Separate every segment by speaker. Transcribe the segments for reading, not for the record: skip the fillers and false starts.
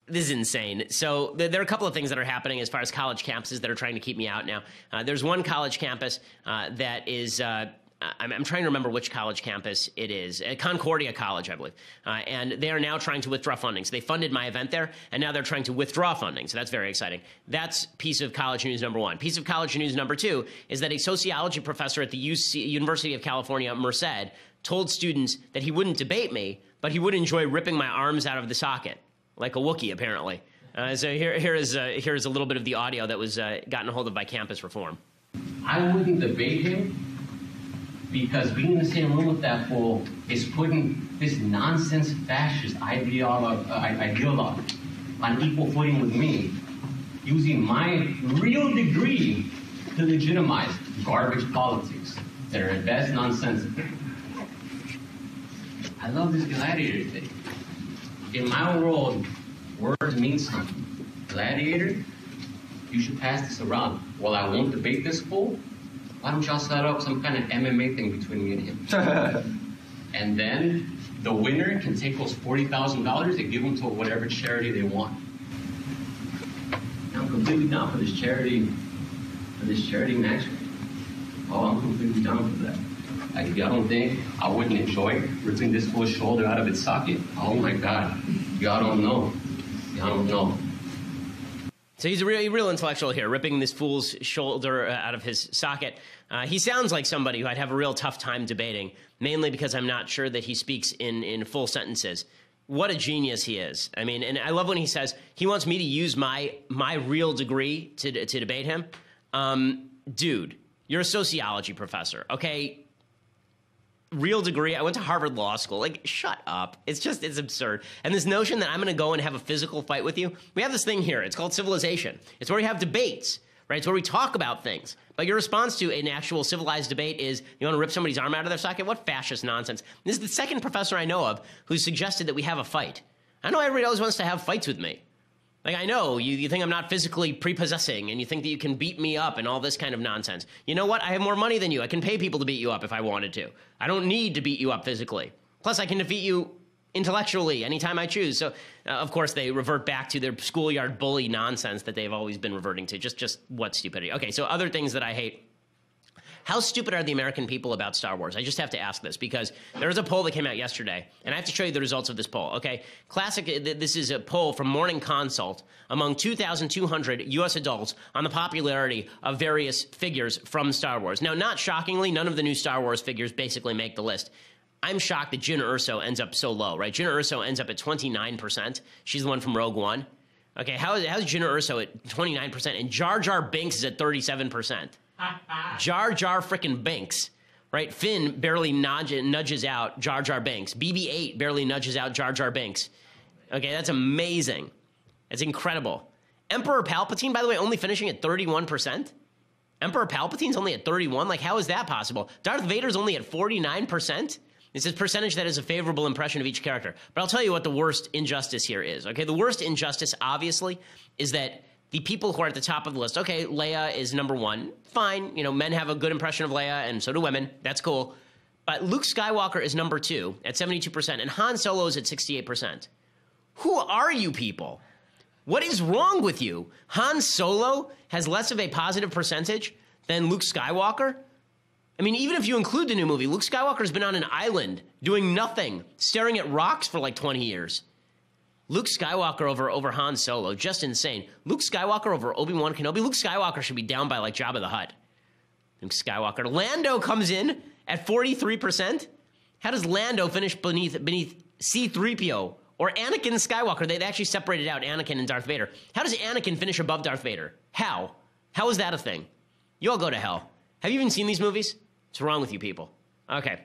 Speaker 1: This is insane. So there are a couple of things that are happening as far as college campuses that are trying to keep me out now. There's one college campus that is... I'm trying to remember which college campus it is. Concordia College, I believe. And they are now trying to withdraw funding. So they funded my event there, and now they're trying to withdraw funding. So that's very exciting. That's piece of college news number one. Piece of college news number two is that a sociology professor at the University of California, Merced, told students that he wouldn't debate me, but he would enjoy ripping my arms out of the socket, like a Wookiee, apparently. So here is a little bit of the audio that was gotten a hold of by Campus Reform.
Speaker 2: I wouldn't debate him, because being in the same room with that fool is putting this nonsense fascist ideologue on equal footing with me, using my real degree to legitimize garbage politics that are at best nonsensical. I love this gladiator thing. In my world, words mean something. Gladiator, you should pass this around. Well, I won't debate this fool. Why don't y'all set up some kind of MMA thing between me and him? And then the winner can take those $40,000 and give them to whatever charity they want. I'm completely down for this charity match. Oh, I'm completely down for that. Like, y'all don't think I wouldn't enjoy ripping this fool's shoulder out of its socket? Oh my God, y'all don't know. Y'all don't know.
Speaker 1: So he's a real intellectual here, ripping this fool's shoulder out of his socket. He sounds like somebody who I'd have a real tough time debating, mainly because I'm not sure that he speaks in full sentences. What a genius he is. I mean, and I love when he says he wants me to use my real degree to debate him. Dude, you're a sociology professor, okay? Real degree. I went to Harvard Law School. Like, shut up. It's absurd. And this notion that I'm going to go and have a physical fight with you, we have this thing here. It's called civilization. It's where we have debates, right? It's where we talk about things. But your response to an actual civilized debate is, you want to rip somebody's arm out of their socket? What fascist nonsense. This is the second professor I know of who suggested that we have a fight. I know everybody always wants to have fights with me. Like, I know, you think I'm not physically prepossessing, and you think that you can beat me up and all this kind of nonsense. You know what? I have more money than you. I can pay people to beat you up if I wanted to. I don't need to beat you up physically. Plus, I can defeat you intellectually anytime I choose. So, of course, they revert back to their schoolyard bully nonsense that they've always been reverting to. Just what stupidity. Okay, so other things that I hate. How stupid are the American people about Star Wars? I just have to ask this because there was a poll that came out yesterday, and I have to show you the results of this poll, okay? This is a poll from Morning Consult among 2,200 U.S. adults on the popularity of various figures from Star Wars. Now, not shockingly, none of the new Star Wars figures basically make the list. I'm shocked that Jyn Erso ends up so low, right? Jyn Erso ends up at 29%. She's the one from Rogue One. Okay, how's Jyn Erso at 29%, and Jar Jar Binks is at 37%? Jar Jar frickin' Binks, right? Finn barely nudges out Jar Jar Binks. BB-8 barely nudges out Jar Jar Binks. Okay, that's amazing. That's incredible. Emperor Palpatine, by the way, only finishing at 31%? Emperor Palpatine's only at 31%? Like, how is that possible? Darth Vader's only at 49%? It's a percentage that is a favorable impression of each character. But I'll tell you what the worst injustice here is, okay? The worst injustice, obviously, is that the people who are at the top of the list, okay, Leia is number one. Fine, you know, men have a good impression of Leia, and so do women. That's cool. But Luke Skywalker is number two at 72%, and Han Solo is at 68%. Who are you people? What is wrong with you? Han Solo has less of a positive percentage than Luke Skywalker? I mean, even if you include the new movie, Luke Skywalker's been on an island doing nothing, staring at rocks for like 20 years. Luke Skywalker over Han Solo, just insane. Luke Skywalker over Obi-Wan Kenobi. Luke Skywalker should be down by like Jabba the Hutt. Luke Skywalker. Lando comes in at 43%. How does Lando finish beneath C-3PO or Anakin Skywalker? They actually separated out Anakin and Darth Vader. How does Anakin finish above Darth Vader? How? How is that a thing? You all go to hell. Have you even seen these movies? What's wrong with you people? Okay.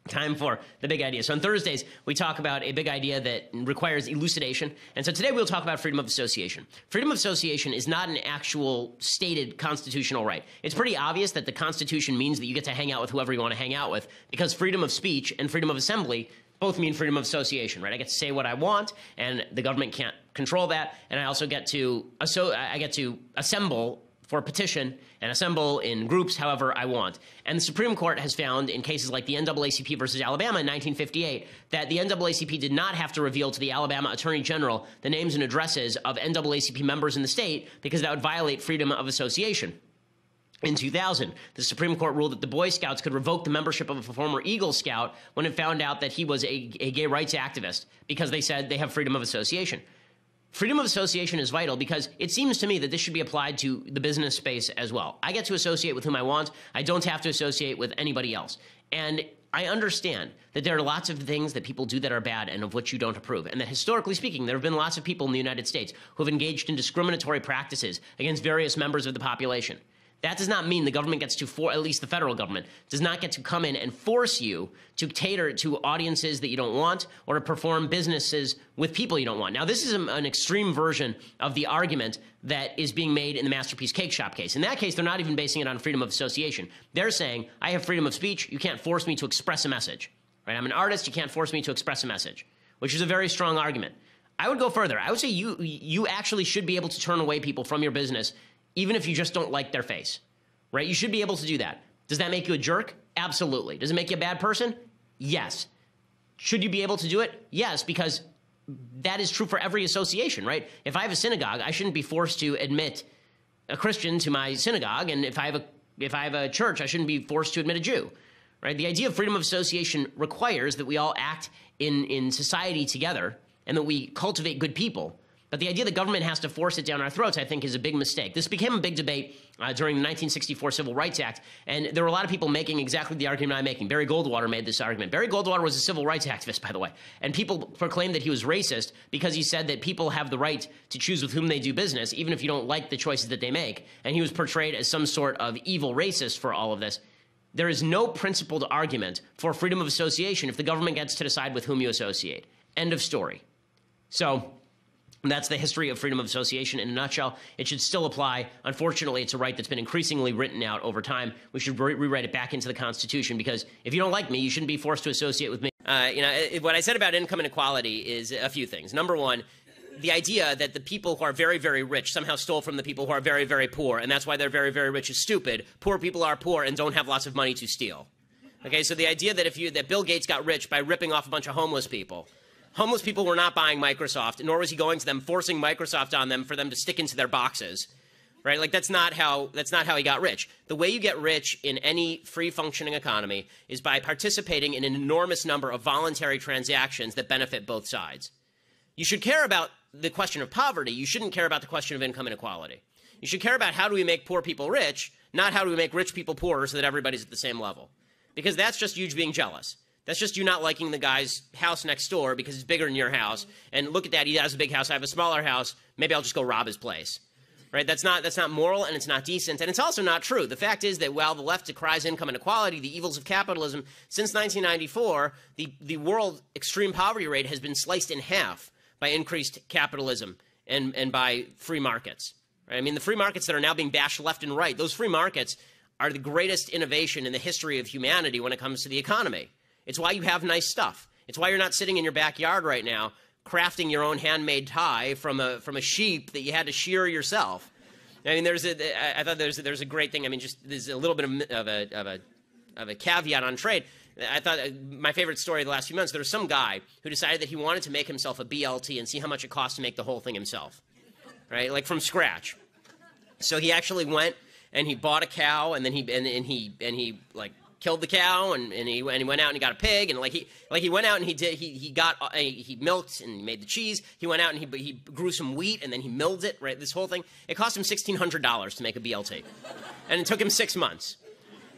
Speaker 1: Time for the big idea. So on Thursdays, we talk about a big idea that requires elucidation. And so today we'll talk about freedom of association. Freedom of association is not an actual stated constitutional right. It's pretty obvious that the Constitution means that you get to hang out with whoever you want to hang out with, because freedom of speech and freedom of assembly both mean freedom of association, right? I get to say what I want, and the government can't control that. And I also get to assemble for a petition and assemble in groups however I want. And the Supreme Court has found in cases like the NAACP versus Alabama in 1958 that the NAACP did not have to reveal to the Alabama Attorney General the names and addresses of NAACP members in the state because that would violate freedom of association. In 2000, the Supreme Court ruled that the Boy Scouts could revoke the membership of a former Eagle Scout when it found out that he was a gay rights activist because they said they have freedom of association. Freedom of association is vital because it seems to me that this should be applied to the business space as well. I get to associate with whom I want. I don't have to associate with anybody else. And I understand that there are lots of things that people do that are bad and of which you don't approve. And that historically speaking, there have been lots of people in the United States who have engaged in discriminatory practices against various members of the population. That does not mean the government gets to, at least the federal government, does not get to come in and force you to cater to audiences that you don't want or to perform businesses with people you don't want. Now, this is an extreme version of the argument that is being made in the Masterpiece Cake Shop case. In that case, they're not even basing it on freedom of association. They're saying, I have freedom of speech. You can't force me to express a message. Right? I'm an artist. You can't force me to express a message, which is a very strong argument. I would go further. I would say you actually should be able to turn away people from your business even if you just don't like their face, right? You should be able to do that. Does that make you a jerk? Absolutely. Does it make you a bad person? Yes. Should you be able to do it? Yes, because that is true for every association, right? If I have a synagogue, I shouldn't be forced to admit a Christian to my synagogue, and if I have a church, I shouldn't be forced to admit a Jew, right? The idea of freedom of association requires that we all act in society together and that we cultivate good people. But the idea that government has to force it down our throats, I think, is a big mistake. This became a big debate during the 1964 Civil Rights Act, and there were a lot of people making exactly the argument I'm making. Barry Goldwater made this argument. Barry Goldwater was a civil rights activist, by the way, and people proclaimed that he was racist because he said that people have the right to choose with whom they do business, even if you don't like the choices that they make, and he was portrayed as some sort of evil racist for all of this. There is no principled argument for freedom of association if the government gets to decide with whom you associate. End of story. So that's the history of freedom of association in a nutshell. It should still apply. Unfortunately, it's a right that's been increasingly written out over time. We should rewrite it back into the Constitution because if you don't like me, you shouldn't be forced to associate with me. What I said about income inequality is a few things. Number one, the idea that the people who are very, very rich somehow stole from the people who are very, very poor, and that's why they're very, very rich is stupid. Poor people are poor and don't have lots of money to steal. Okay, so the idea that Bill Gates got rich by ripping off a bunch of homeless people. Homeless people were not buying Microsoft, nor was he going to them, forcing Microsoft on them for them to stick into their boxes, right? Like that's not how he got rich. The way you get rich in any free functioning economy is by participating in an enormous number of voluntary transactions that benefit both sides. You should care about the question of poverty. You shouldn't care about the question of income inequality. You should care about how do we make poor people rich, not how do we make rich people poorer so that everybody's at the same level. Because that's just you being jealous. That's just you not liking the guy's house next door because it's bigger than your house. And look at that, he has a big house, I have a smaller house. Maybe I'll just go rob his place. Right? That's not moral, and it's not decent, and it's also not true. The fact is that while the left decries income inequality, the evils of capitalism, since 1994, the world extreme poverty rate has been sliced in half by increased capitalism and by free markets. Right? I mean, the free markets that are now being bashed left and right, those free markets are the greatest innovation in the history of humanity when it comes to the economy. It's why you have nice stuff. It's why you're not sitting in your backyard right now crafting your own handmade tie from a sheep that you had to shear yourself. I mean, I thought there's a great thing. I mean, just there's a little bit of a caveat on trade. I thought my favorite story of the last few months, there was some guy who decided that he wanted to make himself a BLT and see how much it cost to make the whole thing himself, right? Like from scratch. So he actually went and he bought a cow, and then he like killed the cow, and he went out and he got a pig, and he went out and he milked and he made the cheese. He went out and he grew some wheat, and then he milled it. Right, this whole thing, it cost him $1,600 to make a BLT, and it took him 6 months.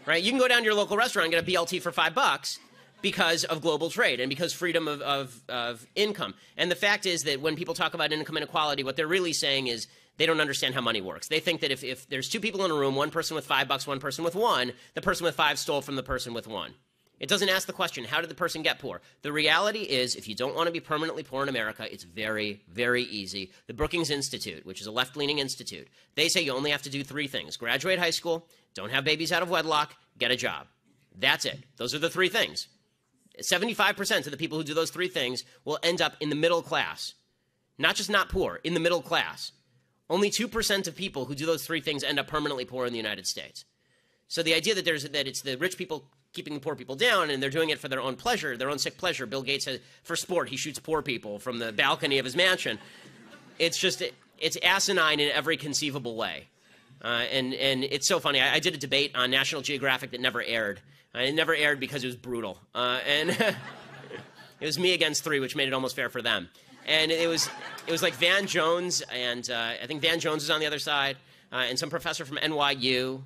Speaker 1: Right, you can go down to your local restaurant and get a BLT for $5 because of global trade and because freedom of income. And the fact is that when people talk about income inequality, what they're really saying is they don't understand how money works. They think that if there's two people in a room, one person with $5, one person with $1, the person with 5 stole from the person with 1. It doesn't ask the question, how did the person get poor? The reality is, if you don't want to be permanently poor in America, it's very, very easy. The Brookings Institute, which is a left-leaning institute, they say you only have to do 3 things. Graduate high school, don't have babies out of wedlock, get a job. That's it. Those are the 3 things. 75% of the people who do those 3 things will end up in the middle class. Not just not poor, in the middle class. Only 2% of people who do those three things end up permanently poor in the United States. So the idea that it's the rich people keeping the poor people down and they're doing it for their own pleasure, their own sick pleasure. Bill Gates says for sport, he shoots poor people from the balcony of his mansion. It's asinine in every conceivable way. And it's so funny. I did a debate on National Geographic that never aired. It never aired because it was brutal. And it was me against three, which made it almost fair for them. And it was like Van Jones, and I think Van Jones was on the other side, and some professor from NYU,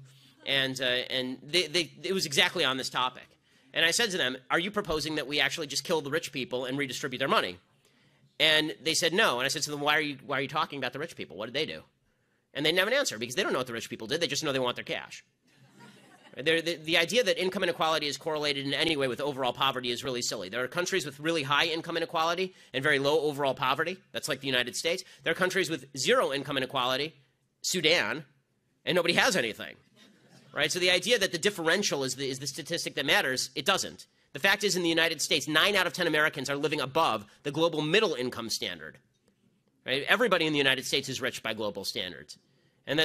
Speaker 1: and it was exactly on this topic. And I said to them, are you proposing that we actually just kill the rich people and redistribute their money? And they said no. And I said to them, why are you talking about the rich people? What did they do? And they didn't have an answer because they don't know what the rich people did. They just know they want their cash. The idea that income inequality is correlated in any way with overall poverty is really silly. There are countries with really high income inequality and very low overall poverty. That's like the United States. There are countries with zero income inequality, Sudan, and nobody has anything. Right? So the idea that the differential is the statistic that matters, it doesn't. The fact is, in the United States, 9 out of 10 Americans are living above the global middle income standard. Right? Everybody in the United States is rich by global standards. And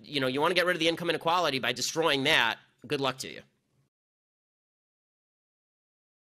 Speaker 1: you want to get rid of the income inequality by destroying that, good luck to you.